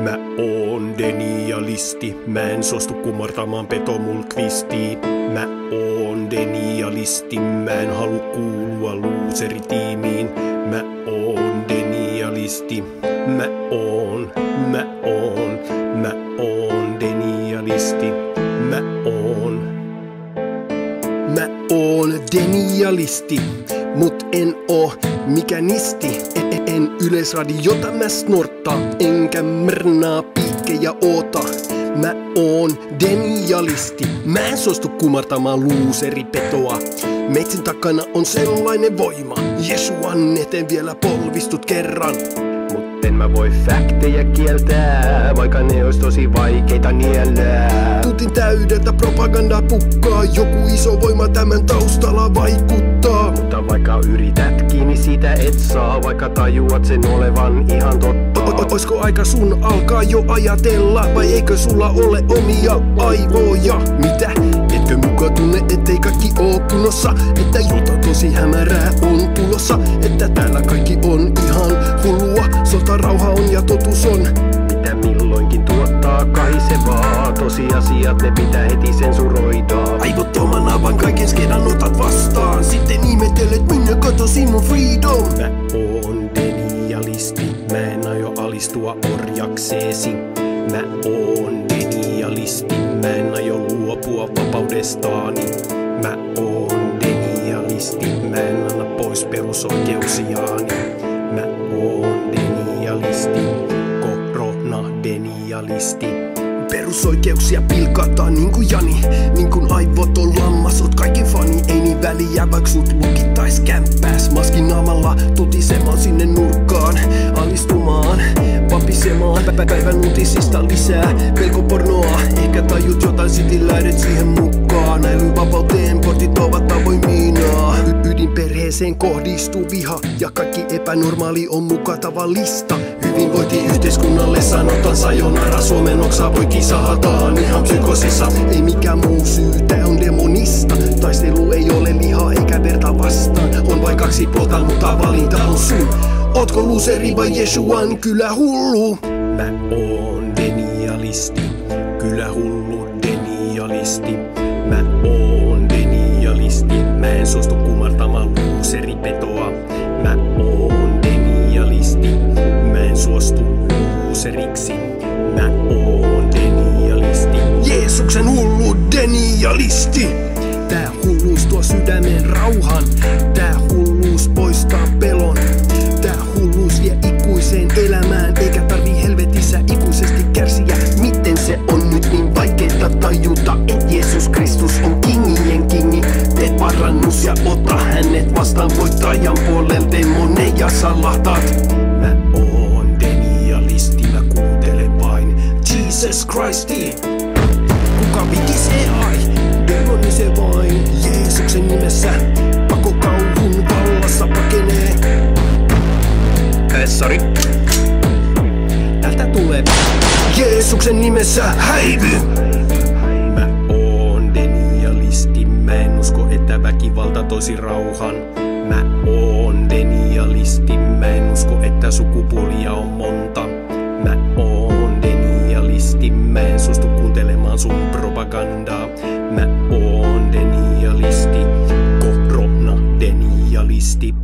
Mä oon denialisti, mä en suostu kumartamaan petomulkvistiin. Mä oon denialisti, mä en halu kuulua loseritiimiin. Mä oon denialisti, mä oon denialisti, mä oon denialisti, mut en oo mikä nisti. En yleisradiota mä snorttaa, enkä mrnaa piikkejä oota. Mä oon denialisti, mä en suostu kumartamaan luuseripetoa. Meitsin takana on sellainen voima, Jesuan eteen vielä polvistut kerran. Mutten mä voi fakteja kieltää, vaikka ne ois tosi vaikeita niellää. Tutin täydeltä propagandaa pukkaa, joku iso voima tämän taustalla vaikuttaa. Mutta vaikka yritätkin, niin sitä et saa, vaikka tajuat sen olevan ihan totta. Oisko aika sun alkaa jo ajatella, vai eikö sulla ole omia aivoja? Mitä? Etkö muka tunne, ettei kaikki oo kunnossa? Että jotain tosi hämärää on tulossa? Että täällä kaikki on ihan hullua? Sota, rauha on ja totuus on mitä milloinkin tuottaa kahisevaa. Tosiasiat ne pitää heti sensuroida. Aivottomana vaan kaiken skedan otat vastaan. Sitten ihmettelet minne katosi mun freedom. Mä oon denialisti, mä en aio alistua orjakseesi. Mä oon denialisti, mä en aio luopua vapaudestani. Mä oon denialisti, mä en anna pois perusoikeuksiaani. Mä oon denialisti, koronadenialisti. Perusoikeuksia pilkataan niinku Jani, niin kun aivot on lammas, oot kaiken fani. Ei niin väliä, vaik sut lukittais kämppääs. Maskin naamalla tutisemaan sinne nurkkaan, alistumaan, vapisemaan. Päivän uutisista lisää pelkopornoa, ehkä tajut jotain, sitten lähdet siihen mukaan. Älyvapauteen portit ovat avoimina. Ydinperheeseen kohdistuu viha, ja kaikki epänormaali on muka tavallista. Hyvinvointiyhteiskunnalle sanotaan sayonara, Suomen oksa voi kisahataan ihan psykosissa. Ei mikään muu syy, tää on demonista. Taistelu ei ole lihaa eikä verta vastaan. On vain kaksi puolta, mutta valinta on sun. Ootko loseri vai Jesuan kylä hullu? Mä oon denialisti, kylä hullu denialisti. Mä oon denialisti, mä en suostu kumartamaan loseripetoa. Mä oon denialisti, mä en suostu loseriksi. Mä oon denialisti, Jeesuksen hullu denialisti. Tää hulluus tuo sydämen rauhan, tää hulluus poistaa pelon. Tää hulluus vie ikuiseen elämään, eikä tarvii helvetissä ikuisesti kärsiä. Miten se on nyt niin vaikeeta tajuta, et Jeesus Kristus on kingien kingi. Teet parannus ja ota hänet vastaan, voittajan puolelta demoneja salahtat. Mä oon denialisti, mä kuuntelen vain Jesus Christi. Kuka vikisee ai, demoni se vain Jeesuksen nimessä. Pakokauhun vallassa pakenee. Sori. Tältä tulee Jeesuksen nimessä häivy. Mä oon denialisti, mä en usko, että väkivalta toisi rauhan. Mä oon denialisti, mä en usko, että sukupuolia on monta. Mä oon denialisti, mä en suostu kuuntelemaan sun propagandaa. Mä oon denialisti, koronadenialisti.